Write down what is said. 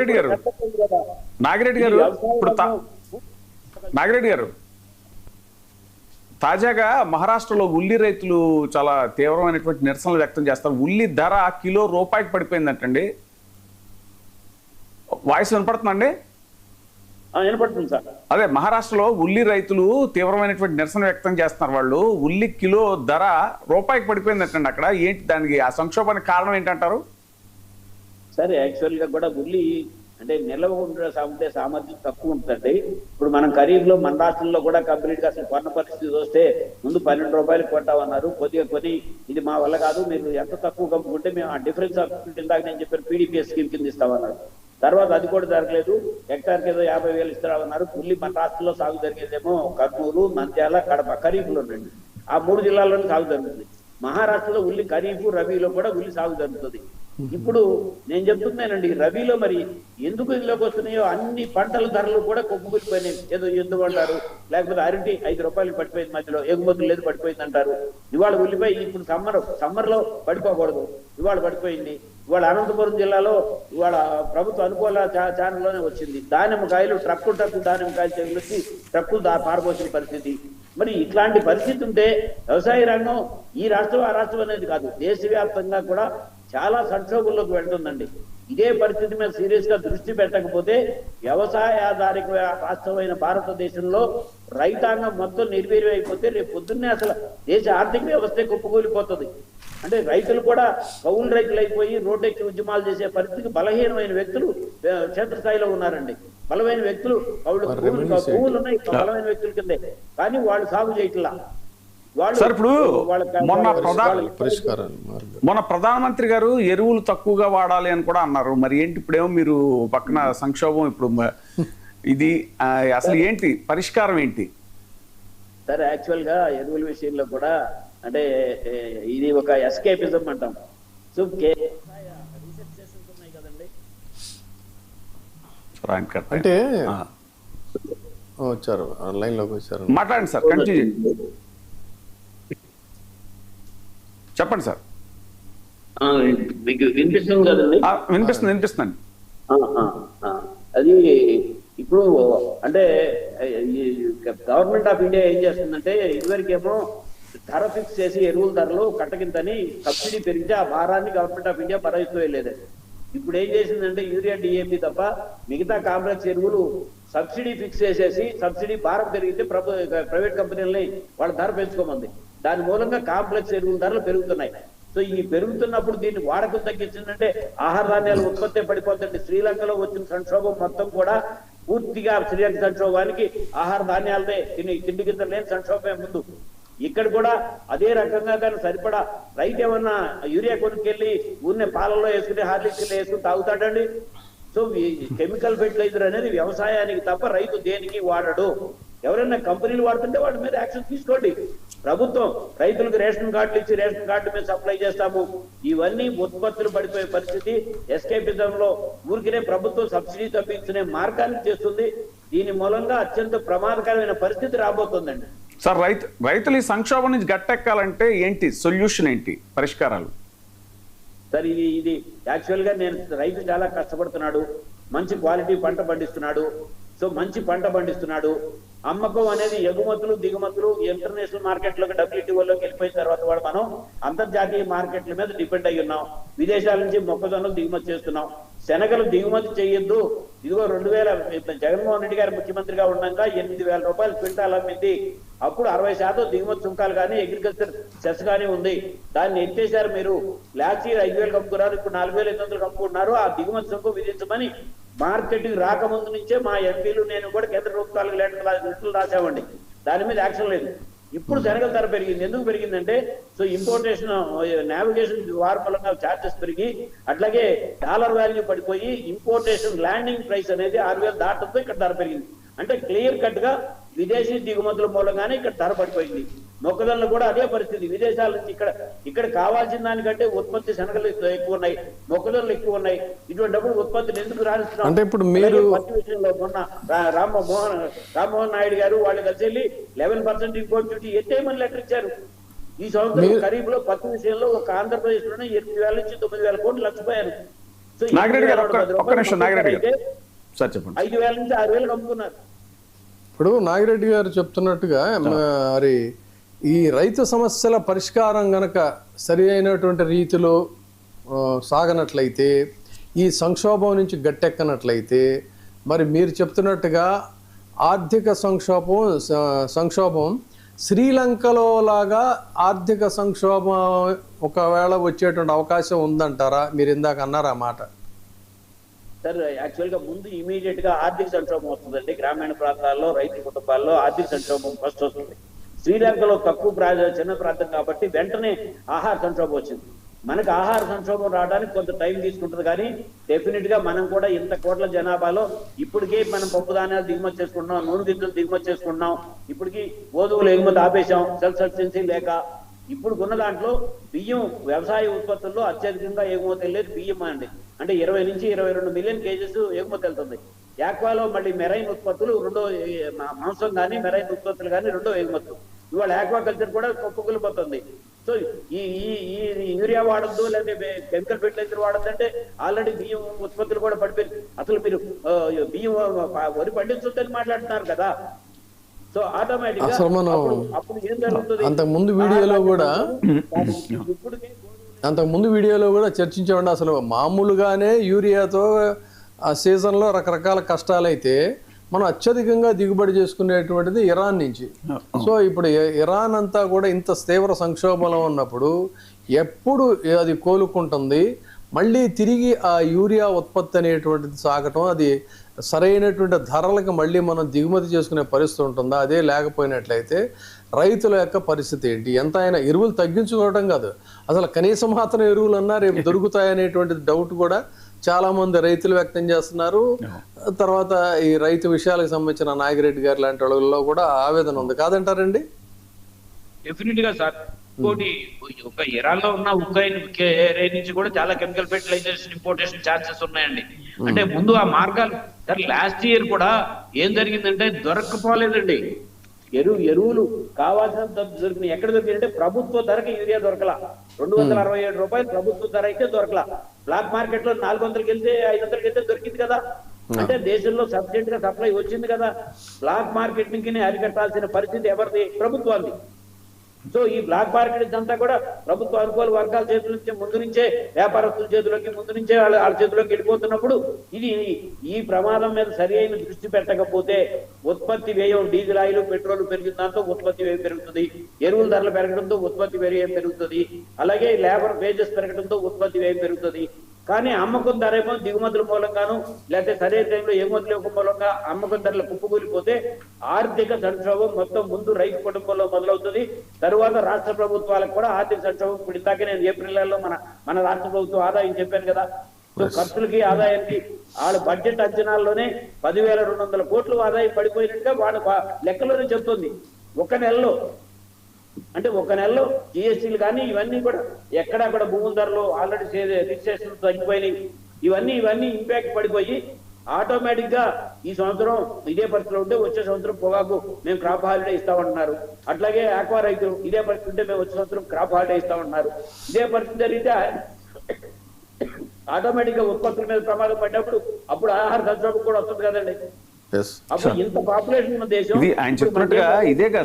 రెడ్డి గారు నాగిరెడ్డి గారు ఇప్పుడు నాగిరెడ్డి గారు తాజాగా మహారాష్ట్రలో ఉల్లి రైతులు చాలా తీవ్రమైనటువంటి నిరసనలు వ్యక్తం చేస్తారు. ఉల్లి ధర కిలో రూపాయికి పడిపోయిందంటండి. వాయిస్ వినపడుతుందండి? వినపడుతుంది సార్. అదే మహారాష్ట్రలో ఉల్లి రైతులు తీవ్రమైనటువంటి నిరసన వ్యక్తం చేస్తున్నారు. వాళ్ళు ఉల్లి కిలో ధర రూపాయికి పడిపోయిందంటండి. అక్కడ ఏంటి దానికి ఆ సంక్షోభానికి కారణం ఏంటంటారు? సరే, యాక్చువల్ గా కూడా ఉల్లి అంటే నిల్వ ఉండే సామర్థ్యం తక్కువ ఉంటుందండి. ఇప్పుడు మనం ఖరీఫ్ లో మన రాష్ట్రంలో కూడా కంప్లీట్ గా అసలు కొన్న పరిస్థితి వస్తే ముందు 12 రూపాయలు కొంటామన్నారు. కొద్దిగా కొని ఇది మా వల్ల కాదు, మీరు ఎంత తక్కువ కమ్ముకుంటే మేము ఆ డిఫరెన్స్ ఆఫ్ ఇందాక నేను చెప్పాను పీడీపీఎస్ స్కీమ్ కింద ఇస్తామన్నారు. తర్వాత అది కూడా జరగలేదు. హెక్టార్కి ఏదో 50,000 ఇస్తామన్నారు. ఉల్లి మన రాష్ట్రంలో సాగు జరిగేదేమో కర్నూలు, నంద్యాల, కడప ఖరీఫ్లో రండి. ఆ 3 జిల్లాల్లోనే సాగు జరుగుతుంది. మహారాష్ట్రలో ఉల్లి ఖరీఫ్, రబీలో కూడా ఉల్లి సాగు జరుగుతుంది. ఇప్పుడు నేను చెప్తున్నానండి, రబీలో మరి ఎందుకు ఇందులోకి వస్తున్నాయో అన్ని పంటల ధరలు కూడా కొట్టుకుపోయినాయి. ఏదో ఎందుకు అంటారు, లేకపోతే అరటి 5 రూపాయలు పడిపోయింది, మధ్యలో ఎగుమతులు లేదు పడిపోయింది అంటారు. ఇవాళ ఉల్లిపాయ ఇప్పుడు సమ్మర్లో పడిపోకూడదు, ఇవాళ పడిపోయింది. ఇవాళ అనంతపురం జిల్లాలో ఇవాళ ప్రభుత్వ అనుకూల ఛానల్లోనే వచ్చింది. దానిమ్మకాయలు ట్రక్కు దానిమ్మకాయలు తెగులొచ్చి ట్రక్కులు పారబోసిన పరిస్థితి. మరి ఇట్లాంటి పరిస్థితి ఉంటే వ్యవసాయ రంగం ఈ రాష్ట్రం ఆ రాష్ట్రం అనేది కాదు, దేశవ్యాప్తంగా కూడా చాలా సంక్షోభంలోకి వెళ్తుందండి. ఇదే పరిస్థితి మీద సీరియస్ గా దృష్టి పెట్టకపోతే వ్యవసాయ ఆధారిత రాష్ట్రమైన భారతదేశంలో రైతాంగం మొత్తం నిర్వీర్యం అయిపోతే రేపు పొద్దున్నే అసలు దేశ ఆర్థిక వ్యవస్థే కుప్పకూలిపోతుంది. అంటే రైతులు కూడా కౌలు రైతులు అయిపోయి రోడ్డెక్కి ఉద్యమాలు చేసే పరిస్థితికి బలహీనమైన వ్యక్తులు క్షేత్రస్థాయిలో ఉన్నారండి. బలమైన వ్యక్తులు భూములు ఉన్నాయి బలమైన వ్యక్తుల కిందే, కానీ వాళ్ళు సాగు చేయట్లా. సార్ ఇప్పుడు మొన్న ప్రధానమంత్రి గారు ఎరువులు తక్కువగా వాడాలి అని కూడా అన్నారు. మరి ఏంటి ఇప్పుడేమో మీరు పక్కన సంక్షోభం, ఇప్పుడు ఇది అసలు ఏంటి పరిష్కారం ఏంటి? సార్ యాక్చువల్ గా ఎరువుల విషయంలో కూడా అంటే ఇది ఒక ఎస్కేపిజం అంటాం. సో అంటే వచ్చారు లైన్ లోకి వచ్చారు, మాట్లాడండి సార్, కంటిన్యూ చెప్పండి సార్. మీకు వినిపిస్తుంది కదండి? వినిపిస్తుంది. అది ఇప్పుడు అంటే గవర్నమెంట్ ఆఫ్ ఇండియా ఏం చేస్తుందంటే ఇదివరకేమో ధర ఫిక్స్ చేసి ఎరువుల ధరలు కట్టకింతని సబ్సిడీ పెరిగితే ఆ భారాన్ని గవర్నమెంట్ ఆఫ్ ఇండియా భరిస్తూ వెళ్ళేదండి. ఇప్పుడు ఏం చేసిందంటే యూరియా, డిఏపి తప్ప మిగతా కాంప్లెక్స్ ఎరువులు సబ్సిడీ ఫిక్స్ చేసేసి సబ్సిడీ భారం పెరిగితే ప్రైవేట్ కంపెనీలని వాళ్ళ ధర పెంచుకోమంది. దాని మూలంగా కాంప్లెక్స్ ఎరువుల ధరలు పెరుగుతున్నాయి. సో ఈ పెరుగుతున్నప్పుడు దీన్ని వాడకం తగ్గించిందంటే ఆహార ధాన్యాల ఉత్పత్తి పడిపోతుంది. శ్రీలంకలో వచ్చిన సంక్షోభం మొత్తం కూడా పూర్తిగా శ్రీలంక సంక్షోభానికి ఆహార ధాన్యాలదే తిండి కింద లేని సంక్షోభమే ముందు. ఇక్కడ కూడా అదే రకంగా కానీ సరిపడా రైతు ఏమన్నా యూరియా కొనుక్కెళ్ళి ఊరినే పాలల్లో వేసుకుని హార్లిక్స్లో వేసుకుని తాగుతాడండి? సో కెమికల్ ఫెర్టిలైజర్ అనేది వ్యవసాయానికి తప్ప రైతు దేనికి వాడడు. ఎవరైనా కంపెనీలు వాడుతుంటే వాటి మీద యాక్షన్ తీసుకోండి. ప్రభుత్వం రైతులకు రేషన్ కార్డులు ఇచ్చి రేషన్ కార్డు మీద సప్లై చేస్తాము, ఇవన్నీ ఉత్పత్తులు పడిపోయే పరిస్థితి. ఎస్కేపిజంలో ఊరికినే ప్రభుత్వం సబ్సిడీ తప్పించుకునే మార్గాన్ని చేస్తుంది. దీని మూలంగా అత్యంత ప్రమాదకరమైన పరిస్థితి రాబోతుందండి. సార్ రైతులు ఈ సంక్షోభం నుంచి గట్టెక్కాలంటే ఏంటి సొల్యూషన్, ఏంటి పరిష్కారాలు? సార్ ఇది యాక్చువల్ గా నేను రైతు చాలా కష్టపడుతున్నాడు, మంచి క్వాలిటీ పంట పండిస్తున్నాడు. సో మంచి పంట పండిస్తున్నాడు. అమ్మకం అనేది ఎగుమతులు దిగుమతులు ఇంటర్నేషనల్ మార్కెట్లోకి WTOలోకి వెళ్ళిపోయిన తర్వాత కూడా మనం అంతర్జాతీయ మార్కెట్ల మీద డిపెండ్ అయ్యి ఉన్నాం. విదేశాల నుంచి మొక్కజొన్నలు దిగుమతి చేస్తున్నాం. శనగలు దిగుమతి చేయొద్దు. ఇదిగో 2000 జగన్మోహన్ రెడ్డి గారు ముఖ్యమంత్రిగా ఉండగా 8,000 రూపాయలు క్వింటాల్ అమ్మింది. అప్పుడు 60% దిగుమతి సుంకాలు కానీ అగ్రికల్చర్ సెస్ కానీ ఉంది. దాన్ని ఎత్తేసారు మీరు. లాస్ట్ ఇయర్ 5,000 కమ్ముకున్నారు, ఇప్పుడు 4,800 కమ్ముకుంటున్నారు. ఆ దిగుమతి సుంకం విధించమని మార్కెటింగ్ రాకముందు నుంచే మా ఎంపీలు నేను కూడా కేంద్ర ప్రభుత్వాలకు లెటర్లు రాసామండి. దాని మీద యాక్షన్ లేదు. ఇప్పుడు శనగల ధర పెరిగింది. ఎందుకు పెరిగిందంటే సో ఇంపోర్టేషన్ నావిగేషన్ వార్ మూలంగా ఛార్జెస్ పెరిగి, అట్లాగే డాలర్ వాల్యూ పడిపోయి ఇంపోర్టేషన్ ల్యాండింగ్ ప్రైస్ అనేది 6,000 దాటంతో ఇక్కడ ధర పెరిగింది. అంటే క్లియర్ కట్ గా విదేశీ దిగుమతుల మూలంగానే ఇక్కడ ధర పడిపోయింది. మొక్కజొన్నలు కూడా అదే పరిస్థితి. విదేశాల నుంచి ఇక్కడ కావాల్సిన దానికంటే ఉత్పత్తి శనగలు ఎక్కువ ఉన్నాయి, మొక్కజొన్నలు ఎక్కువ ఉన్నాయి. ఇటువంటిప్పుడు ఉత్పత్తిని ఎందుకు రాణిస్తున్నాం? అంటే ఇప్పుడు మీరు పత్తి విషయంలో మొన్న రామ్మోహన్ నాయుడు గారు వాళ్ళు కలిసి వెళ్ళి 11% ఇంపోర్ట్ డ్యూటీ ఎత్తేయమని లెటర్ ఇచ్చారు. ఈ సంవత్సరం ఖరీఫ్ లో పత్తి విషయంలో ఒక ఆంధ్రప్రదేశ్ లోనే 8,000 నుంచి 9,000 కోట్లు లక్షపోయారు. సో నాగిరెడ్డి గారు ఒక్క నిమిషం నాగిరెడ్డి గారు సార్ చెప్పండి. 5,000 నుంచి 6,000 అమ్ముకున్నారు. ఇప్పుడు నాగిరెడ్డి గారు చెప్తున్నట్టుగా మరి ఈ రైతు సమస్యల పరిష్కారం గనక సరి అయినటువంటి రీతిలో సాగనట్లయితే, ఈ సంక్షోభం నుంచి గట్టెక్కనట్లయితే, మరి మీరు చెప్తున్నట్టుగా ఆర్థిక సంక్షోభం శ్రీలంకలో లాగా ఆర్థిక సంక్షోభం ఒకవేళ వచ్చేటువంటి అవకాశం ఉందంటారా? మీరు ఇందాక అన్నారా మాట. సార్ యాక్చువల్ గా ముందు ఇమీడియట్ గా ఆర్థిక సంక్షోభం వస్తుందండి. గ్రామీణ ప్రాంతాల్లో రైతు కుటుంబాల్లో ఆర్థిక సంక్షోభం ఫస్ట్ వస్తుంది. శ్రీలంకలో చిన్న ప్రాంతం కాబట్టి వెంటనే ఆహార సంక్షోభం వచ్చింది. మనకు ఆహార సంక్షోభం రావడానికి కొంత టైం తీసుకుంటుంది, కానీ డెఫినెట్ గా మనం కూడా ఇంత కోట్ల జనాభాలో ఇప్పటికే మనం పప్పు ధాన్యాలు దిగుమతి చేసుకుంటున్నాం, నూనె గింజలు దిగుమతి చేసుకుంటున్నాం, ఇప్పటికి గోధుమలు ఎగుమతి ఆపేశాం సెల్ఫ్ సఫిషియన్సీ లేక. ఇప్పుడు ఉన్న దాంట్లో బియ్యం వ్యవసాయ ఉత్పత్తుల్లో అత్యధికంగా ఎగుమతి వెళ్ళేది బియ్యం అండి. అంటే 20 నుంచి 22 మిలియన్ కేజెస్ ఎగుమతి వెళ్తుంది. యాక్వాలో మళ్ళీ మెరైన్ ఉత్పత్తులు రెండో, మాంసం కానీ మెరైన్ ఉత్పత్తులు కానీ రెండో ఎగుమతులు. ఇవాళ ఆక్వాకల్చర్ కూడా కుప్పకూలిపోతుంది. సో ఈ యూరియా వాడద్దు లేకపోతే కెమికల్ ఫెర్టిలైజర్ వాడద్దంటే ఆల్రెడీ బియ్యం ఉత్పత్తులు కూడా పడిపోయింది. అసలు మీరు బియ్యం వరి పండించొద్దని మాట్లాడుతున్నారు కదా. సో ఆటోమేటిక్ గా అప్పుడు ఏం జరుగుతుంది? అంతకుముందు వీడియోలో కూడా చర్చించామండి. అసలు మామూలుగానే యూరియాతో ఆ సీజన్లో రకరకాల కష్టాలైతే మనం అత్యధికంగా దిగుబడి చేసుకునేటువంటిది ఇరాన్ నుంచి. సో ఇప్పుడు ఇరాన్ అంతా కూడా ఇంత తీవ్ర సంక్షోభంలో ఉన్నప్పుడు ఎప్పుడు అది కోలుకుంటుంది, మళ్ళీ తిరిగి ఆ యూరియా ఉత్పత్తి అనేటువంటిది సాగటం, అది సరైనటువంటి ధరలకు మళ్ళీ మనం దిగుమతి చేసుకునే పరిస్థితి ఉంటుందా? అదే లేకపోయినట్లయితే రైతుల యొక్క పరిస్థితి ఏంటి? ఎంత అయినా ఎరువులు తగ్గించుకోవడం కాదు, అసలు కనీసం మాత్రం ఎరువులు అన్నా రేపు దొరుకుతాయనేటువంటి డౌట్ కూడా చాలా మంది రైతులు వ్యక్తం చేస్తున్నారు. తర్వాత ఈ రైతు విషయాలకు సంబంధించిన నాగిరెడ్డి గారు లాంటి వాళ్ళలో కూడా ఆవేదన ఉంది, కాదంటారండి? డెఫినెట్ గా సార్. ఇంకోటి, ఒక ఇరాన్ లో ఉన్న ఉక్రెయిన్ నుంచి కూడా చాలా కెమికల్ ఫెర్టిలైజర్స్ ఇంపోర్టేషన్ ఛాన్సెస్ ఉన్నాయండి. అంటే ముందు ఆ మార్గాలు సార్. లాస్ట్ ఇయర్ కూడా ఏం జరిగిందంటే దొరకపోలేదండి. ఎరువులు కావాల్సినంత దొరికినాయి. ఎక్కడ దొరికిందంటే ప్రభుత్వ ధరకి యూరియా దొరకలా. 267 రూపాయలు ప్రభుత్వ ధర అయితే దొరకలా. బ్లాక్ మార్కెట్ లో 400కి వెళ్తే 500కి వెళ్తే దొరికింది కదా. అంటే దేశంలో సఫిషియెంట్ గా సప్లై వచ్చింది కదా. బ్లాక్ మార్కెటింగ్ అరికట్టాల్సిన పరిస్థితి ఎవరిది? ప్రభుత్వాన్ని. సో ఈ బ్లాక్ మార్కెట్ అంతా కూడా ప్రభుత్వ అనుకూల వర్గాల చేతుల నుంచి ముందు నుంచే వ్యాపారస్తుల చేతుల్లోకి ముందు నుంచే వాళ్ళ చేతుల్లోకి వెళ్ళిపోతున్నప్పుడు ఈ ప్రమాదం మీద సరి అయిన దృష్టి పెట్టకపోతే ఉత్పత్తి వ్యయం, డీజిల్ ఆయిల్ పెట్రోల్ పెరిగిన దాంతో ఉత్పత్తి వ్యయం పెరుగుతుంది, ఎరువుల ధరలు పెరగడంతో ఉత్పత్తి వ్యయం పెరుగుతుంది, అలాగే లేబర్ వేజెస్ పెరగడంతో ఉత్పత్తి వ్యయం పెరుగుతుంది. కానీ అమ్మకం ధర ఏమో దిగుమతుల మూలంగాను లేకపోతే సరైన టైంలో ఎగుమతుల యొక్క మూలంగా అమ్మకం ధరలు కుప్పకూలిపోతే ఆర్థిక సంక్షోభం మొత్తం ముందు రైతు కుటుంబంలో మొదలవుతుంది. తరువాత రాష్ట్ర ప్రభుత్వాలకు కూడా ఆర్థిక సంక్షోభం. ఇప్పుడు ఇందాకే నేను ఏప్రిల్ నెలలో మన రాష్ట్ర ప్రభుత్వం ఆదాయం చెప్పాను కదా. సో ఖర్చులకి ఆదాయానికి వాళ్ళ బడ్జెట్ అంచనాల్లోనే 10,200 కోట్లు ఆదాయం పడిపోయినట్టుగా వాళ్ళ లెక్కలోనే చెప్తుంది ఒక నెలలో. అంటే ఒక నెలలో జిఎస్టీలు కానీ ఇవన్నీ కూడా ఎక్కడా కూడా భూముల ధరలు ఆల్రెడీ రిజిస్ట్రేషన్ తగ్గిపోయినాయి. ఇవన్నీ ఇంపాక్ట్ పడిపోయి ఆటోమేటిక్ గా ఈ సంవత్సరం ఇదే పరిస్థితిలో ఉంటే వచ్చే సంవత్సరం పొగాకు మేము క్రాప్ హాలిడే ఇస్తామంటున్నారు. అట్లాగే ఆక్వా రైతులు ఇదే పరిస్థితి ఉంటే మేము వచ్చే సంవత్సరం క్రాప్ హాలిడే ఇస్తామంటున్నారు. ఇదే పరిస్థితి జరిగితే ఆటోమేటిక్ గా ఉత్పత్తుల మీద ప్రమాదం పడ్డప్పుడు అప్పుడు ఆహార సంక్షోభం కూడా వస్తుంది కదండి. అప్పుడు ఇంత పాపులేషన్ ఉన్న దేశం ఆయన చెప్పినట్టుగా ఇదే కదా.